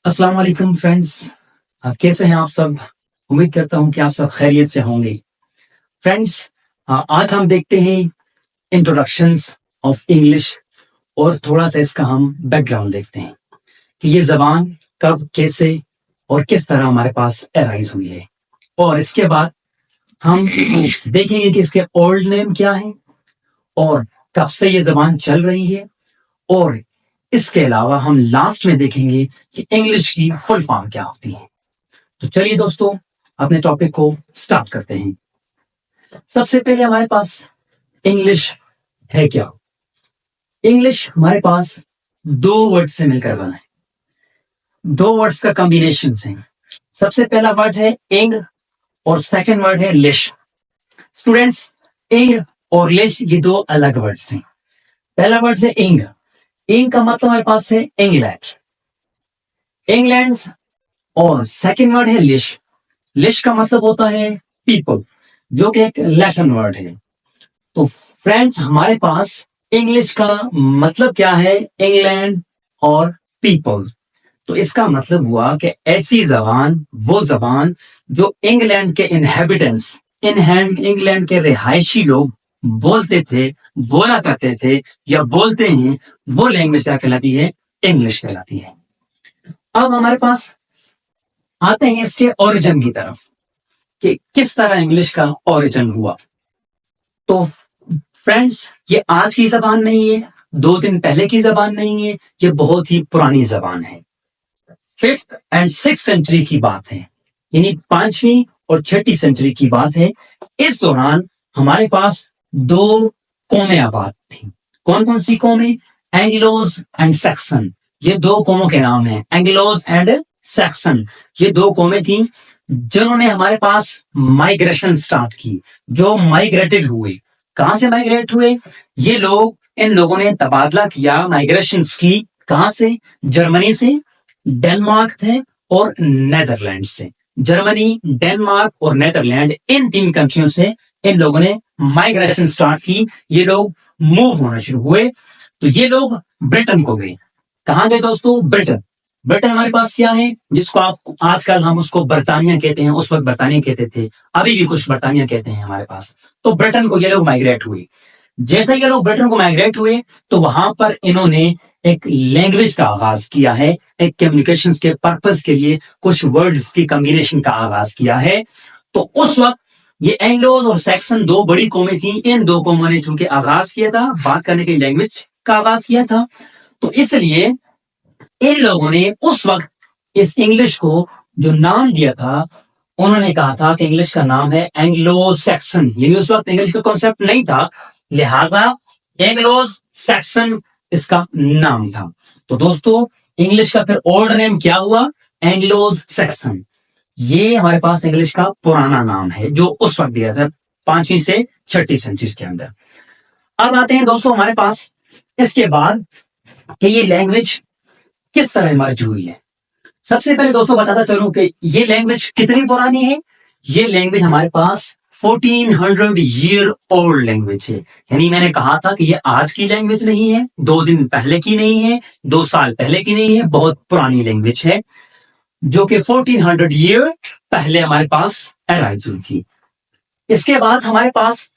अस्सलाम वालेकुम फ्रेंड्स। कैसे हैं आप सब? उम्मीद करता हूं कि आप सब खैरियत से होंगे। फ्रेंड्स, आज हम देखते हैं इंट्रोडक्शंस ऑफ इंग्लिश और थोड़ा सा इसका हम बैकग्राउंड देखते हैं कि ये ज़बान कब, कैसे और किस तरह हमारे पास अराइज हुई है। और इसके बाद हम देखेंगे कि इसके ओल्ड नेम क्या है और कब से ये ज़बान चल रही है। और इसके अलावा हम लास्ट में देखेंगे कि इंग्लिश की फुल फॉर्म क्या होती है। तो चलिए दोस्तों, अपने टॉपिक को स्टार्ट करते हैं। सबसे पहले हमारे पास इंग्लिश है क्या? इंग्लिश हमारे पास दो वर्ड से मिलकर बना है, दो वर्ड्स का कॉम्बिनेशन है। सबसे पहला वर्ड है इंग और सेकंड वर्ड है लिश। स्टूडेंट्स, इंग और लिश ये दो अलग वर्ड्स हैं। पहला वर्ड है इंग। इंग का मतलब हमारे पास है इंग्लैंड, इंग्लैंड। और सेकंड वर्ड है लिश। लिश का मतलब होता है पीपल, जो कि एक लैटिन वर्ड है। तो फ्रेंड्स, हमारे पास इंग्लिश का मतलब क्या है? इंग्लैंड और पीपल। तो इसका मतलब हुआ कि ऐसी जबान, वो जबान जो इंग्लैंड के इनहेबिटेंट्स, इंग्लैंड के रिहायशी लोग बोलते थे, बोला करते थे या बोलते हैं, वो लैंग्वेज क्या कहलाती है? इंग्लिश कहलाती है। अब हमारे पास आते हैं इसके ओरिजिन की तरफ कि किस तरह इंग्लिश का ओरिजिन हुआ। तो फ्रेंड्स, ये आज की जबान नहीं है, 2 दिन पहले की जबान नहीं है, ये बहुत ही पुरानी जबान है। 5th and 6th सेंचुरी की बात है, यानी 5वीं और 6ठी सेंचुरी की बात है। इस दौरान हमारे पास 2 कौमें आबाद थी। कौन कौन सी कौमें? एंग्लोज एंड सैक्सन। ये 2 कौमों के नाम हैं, एंग्लोज एंड सैक्सन। ये 2 कौमें थी जिन्होंने हमारे पास माइग्रेशन स्टार्ट की, जो माइग्रेटेड हुए। कहां से माइग्रेट हुए? ये लोग, इन लोगों ने तबादला किया, माइग्रेशन की। कहां से? जर्मनी से, डेनमार्क थे और नेदरलैंड से। जर्मनी, डेनमार्क और नेदरलैंड, इन 3 कंट्रियों से इन लोगों ने माइग्रेशन स्टार्ट की। ये लोग मूव होना शुरू हुए। तो ये लोग ब्रिटेन को गए। कहां गए दोस्तों? ब्रिटेन। ब्रिटेन हमारे पास क्या है, जिसको आप आजकल हम उसको बर्तानिया कहते हैं, उस वक्त बर्तानिया कहते थे, अभी भी कुछ बर्तानिया कहते हैं हमारे पास। तो ब्रिटेन को ये लोग माइग्रेट हुए। जैसे ये लोग ब्रिटेन को माइग्रेट हुए तो वहां पर इन्होंने एक लैंग्वेज का आगाज किया है, एक कम्युनिकेशन के पर्पस के लिए कुछ वर्ड्स की कॉम्बिनेशन का आगाज किया है। तो उस वक्त ये एंग्लोज और सैक्सन 2 बड़ी कौमें थी। इन 2 कौमों ने चूंकि आगाज किया था, बात करने की लैंग्वेज का आगाज किया था, तो इसलिए इन लोगों ने उस वक्त इस इंग्लिश को जो नाम दिया था, उन्होंने कहा था कि इंग्लिश का नाम है एंग्लो सैक्सन। यानी उस वक्त इंग्लिश का कॉन्सेप्ट नहीं था, लिहाजा एंग्लो सैक्सन इसका नाम था। तो दोस्तों, इंग्लिश का फिर ओल्ड नेम क्या हुआ? Anglo Saxon. ये हमारे पास इंग्लिश का पुराना नाम है जो उस वक्त दिया था, 5वीं से 6ठी सेंचुरी के अंदर। अब आते हैं दोस्तों हमारे पास इसके बाद कि ये लैंग्वेज किस तरह इमर्ज हुई है। सबसे पहले दोस्तों बताता चलूं कि ये लैंग्वेज कितनी पुरानी है। ये लैंग्वेज हमारे पास 1400 ईयर ओल्ड लैंग्वेज है। यानी मैंने कहा था कि ये आज की लैंग्वेज नहीं है, 2 दिन पहले की नहीं है, 2 साल पहले की नहीं है, बहुत पुरानी लैंग्वेज है जो कि 1400 ईयर पहले हमारे पास अराइज हुई थी। इसके बाद हमारे पास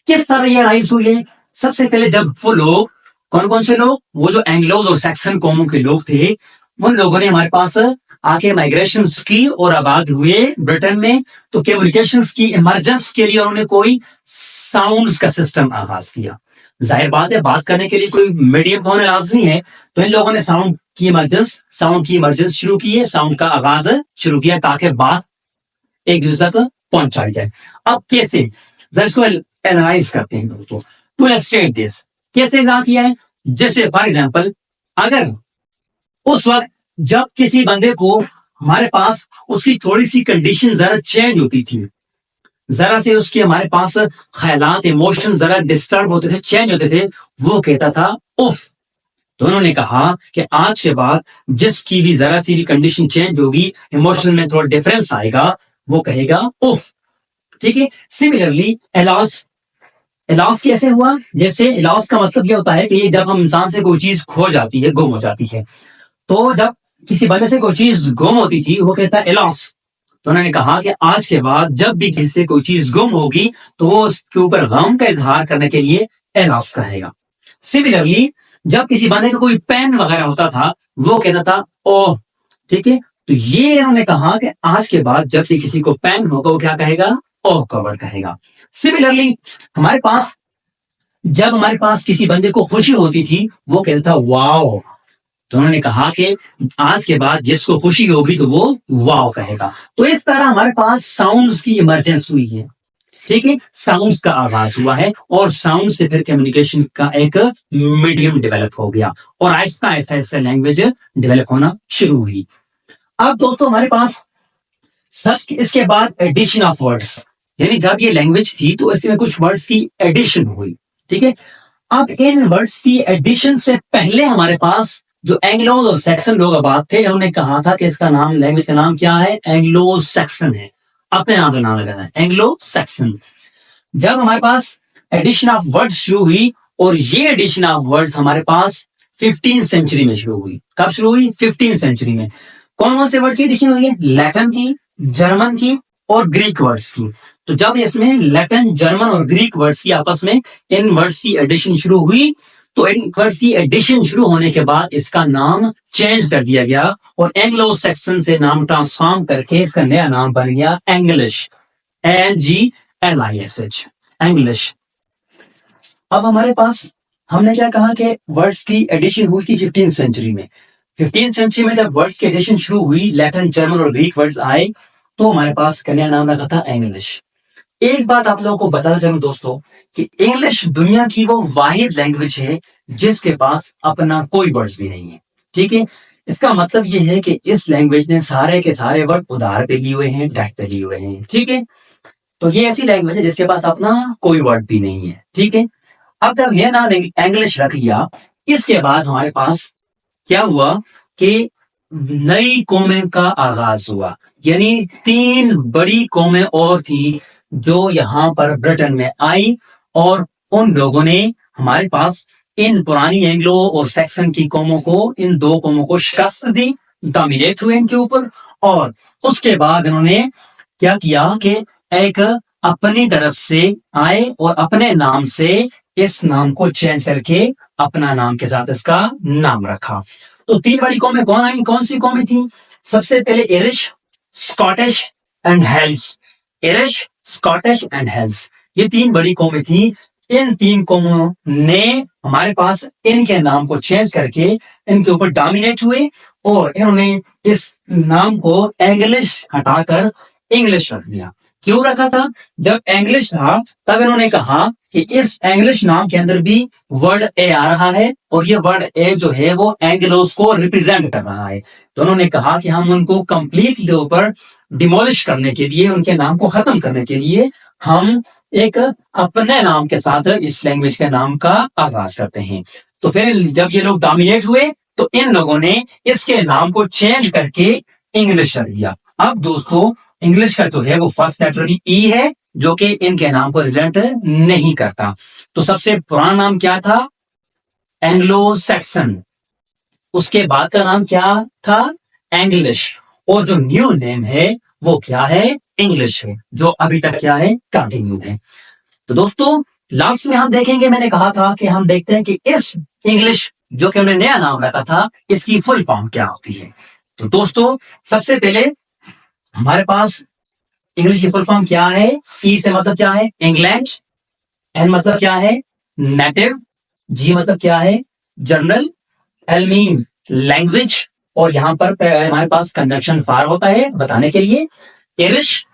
किस तरह ये अराइज हुई है? सबसे पहले जब वो लोग, कौन कौन से लोग? वो जो एंग्लोज और सैक्सन कौमों के लोग थे, उन लोगों ने हमारे पास आके माइग्रेशन की और आबाद हुए ब्रिटेन में। तो कम्युनिकेशन की इमरजेंस के लिए उन्होंने कोई साउंड्स का सिस्टम आगाज किया। जाहिर बात है, बात करने के लिए कोई मीडियम होना लाजमी है, तो इन लोगों ने साउंड की इमरजेंस शुरू की है, साउंड का आगाज शुरू किया ताकि बात एक दूसरे तक पहुंचाई जाए। अब कैसे, जरा इसको एनालाइज करते हैं दोस्तों। टू इलस्ट्रेट दिस, कैसे किया है? जैसे फॉर एग्जाम्पल, अगर उस वक्त जब किसी बंदे को हमारे पास उसकी थोड़ी सी कंडीशन जरा चेंज होती थी, जरा से उसके हमारे पास ख्यालात, इमोशन जरा डिस्टर्ब होते थे, चेंज होते थे, वो कहता था उफ। तो उन्होंने कहा कि आज के बाद जिसकी भी जरा सी भी कंडीशन चेंज होगी, इमोशन में थोड़ा डिफरेंस आएगा, वो कहेगा उफ। ठीक है। सिमिलरली इलाज कैसे हुआ? जैसे इलाज का मतलब यह होता है कि जब हम इंसान से कोई चीज खो जाती है, गुम हो जाती है, तो जब किसी बंदे से कोई चीज गुम होती थी वो कहता है लॉस। तो उन्होंने कहा कि आज के बाद जब भी किसी से कोई चीज गुम होगी तो वो उसके ऊपर गम का इजहार करने के लिए एलॉस कहेगा। सिमिलरली जब किसी बंदे का कोई पेन वगैरह होता था वो कहता था ओह। ठीक है, तो ये उन्होंने कहा कि आज के बाद जब भी किसी को पेन होगा वो क्या कहेगा, ओह का वर्ड कहेगा। सिमिलरली हमारे पास जब हमारे पास किसी बंदे को खुशी होती थी वो कहता था वाओ। तो उन्होंने कहा कि आज के बाद जिसको खुशी होगी तो वो वाओ कहेगा। तो इस तरह हमारे पास साउंड्स की इमरजेंस हुई है। ठीक है, साउंड्स का आगाज हुआ है और साउंड से फिर कम्युनिकेशन का एक मीडियम डेवलप हो गया और आहिस्ता आहिस्ता इससे लैंग्वेज डेवलप होना शुरू हुई। अब दोस्तों हमारे पास सब इसके बाद एडिशन ऑफ वर्ड्स, यानी जब ये लैंग्वेज थी तो इसमें कुछ वर्ड्स की एडिशन हुई। ठीक है, अब इन वर्ड्स की एडिशन से पहले हमारे पास जो एंग्लो और सैक्सन लोग आबाद थे उन्होंने कहा था कि इसका नाम, लैंग्वेज का नाम क्या है, एंग्लो सैक्सन है। अपने नाम का नाम लगाना है एंग्लो सैक्सन। जब हमारे पास एडिशन ऑफ वर्ड्स शुरू हुई और ये एडिशन ऑफ वर्ड्स हमारे पास 15th सेंचुरी में शुरू हुई। कब शुरू हुई? 15th सेंचुरी में। कौन कौन से वर्ड की एडिशन हुई है? लैटिन की, जर्मन की और ग्रीक वर्ड्स की। तो जब इसमें लैटिन, जर्मन और ग्रीक वर्ड्स की आपस में इन वर्ड्स की एडिशन शुरू हुई तो इन वर्ड्स की एडिशन शुरू होने के बाद इसका नाम चेंज कर दिया गया और एंग्लो सेक्शन से नाम ट्रांसफॉर्म करके इसका नया नाम बन गया एंग्लिश। ANGLISH, एंग्लिश। अब हमारे पास हमने क्या कहा कि वर्ड्स की एडिशन हुई थी 15th सेंचुरी में। 15th सेंचुरी में जब वर्ड्स की एडिशन शुरू हुई, लैटिन, जर्मन और ग्रीक वर्ड्स आए तो हमारे पास का नया नाम रखा था इंग्लिश। एक बात आप लोगों को बताना चाहूँ दोस्तों कि इंग्लिश दुनिया की वो वाहिद लैंग्वेज है जिसके पास अपना कोई वर्ड्स भी नहीं है। ठीक है, इसका मतलब ये है कि इस लैंग्वेज ने सारे के सारे वर्ड उधार पे लिए हुए हैं, डेट पे लिए हुए हैं। ठीक है, तो ये ऐसी लैंग्वेज है जिसके पास अपना कोई वर्ड भी नहीं है। ठीक है, अब जब यह नाम इंग्लिश रख लिया, इसके बाद हमारे पास क्या हुआ कि नई कौमें का आगाज हुआ। यानी 3 बड़ी कौमें और थी जो यहाँ पर ब्रिटेन में आई और उन लोगों ने हमारे पास इन पुरानी एंग्लो और सैक्सन की कौमों को, इन 2 कौमों को शिकस्त दी, डोमिनेट हुए इनके ऊपर। और उसके बाद इन्होंने क्या किया कि एक अपनी तरफ से आए और अपने नाम से इस नाम को चेंज करके अपना नाम के साथ इसका नाम रखा। तो 3 बड़ी कौमें कौन आई? कौन सी कौमें थी? सबसे पहले Irish, Scottish and Welsh. Irish, Scottish and Welsh, ये 3 बड़ी कौमें थी। इन 3 कौमों ने हमारे पास इनके नाम को चेंज करके इनके ऊपर डोमिनेट हुए और इन्होंने इस नाम को इंग्लिश हटाकर इंग्लिश रख दिया। क्यों रखा था? जब इंग्लिश था तब इन्होंने कहा कि इस इंग्लिश नाम के अंदर भी वर्ड ए आ रहा है और ये वर्ड ए जो है वो एंग्लोस को रिप्रेजेंट कर रहा है। तो उन्होंने कहा कि हम उनको कंप्लीटली ऊपर डिमोलिश करने के लिए, उनके नाम को खत्म करने के लिए हम एक अपने नाम के साथ इस लैंग्वेज के नाम का आगाज करते हैं। तो फिर जब ये लोग डोमिनेट हुए तो इन लोगों ने इसके नाम को चेंज करके इंग्लिश कर दिया। अब दोस्तों इंग्लिश का जो है वो फर्स्ट लेटर भी ई है जो कि इनके नाम को रिलेट नहीं करता। तो सबसे पुराना नाम क्या था? Anglo Saxon. उसके बाद का नाम क्या था? एंग्लिश। और जो न्यू नेम है वो क्या है? इंग्लिश है, जो अभी तक क्या है? कंटिन्यू है। तो दोस्तों लास्ट में हम देखेंगे, मैंने कहा था कि हम देखते हैं कि इस इंग्लिश जो कि हमने नया नाम रखा था इसकी फुल फॉर्म क्या होती है। तो दोस्तों सबसे पहले हमारे पास इंग्लिश की फुल फॉर्म क्या है? ई से मतलब क्या है? इंग्लैंड। एन मतलब क्या है? नेटिव। जी मतलब क्या है? जर्नल। L mean language. और यहां पर हमारे पास कंजंक्शन फार होता है बताने के लिए। Irish,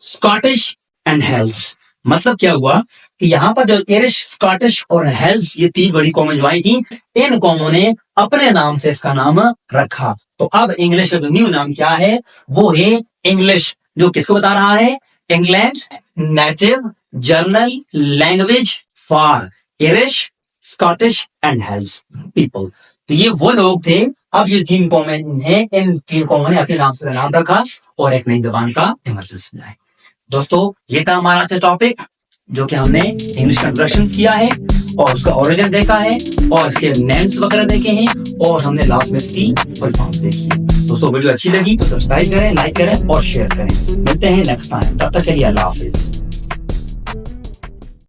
Scottish and Welsh. मतलब क्या हुआ कि यहाँ पर जो इरिश, स्कॉटिश और हेल्स ये 3 बड़ी कौमें जो आई थी, इन कौमों ने अपने नाम से इसका नाम रखा। तो अब इंग्लिश का जो न्यू नाम क्या है? वो है इंग्लिश, जो किसको बता रहा है? England, native, general, language, for, Irish, Scottish and Welsh people. तो ये वो लोग थे। अब ये 3 कौमें हैं, इन 3 कौमों ने अपने नाम से नाम रखा और एक नई जबान का इमरजेंस लाए। दोस्तों ये था हमारा आज का टॉपिक जो कि हमने इंग्लिश का इंट्रोडक्शन किया है और उसका ओरिजिन देखा है और इसके नेम्स वगैरह देखे हैं और हमने लास्ट में इसकी फुल फॉर्म्स देखी है। दोस्तों वीडियो अच्छी लगी तो सब्सक्राइब करें, लाइक करें और शेयर करें। मिलते हैं नेक्स्ट टाइम, तब तक के लिए अल्लाह हाफिज।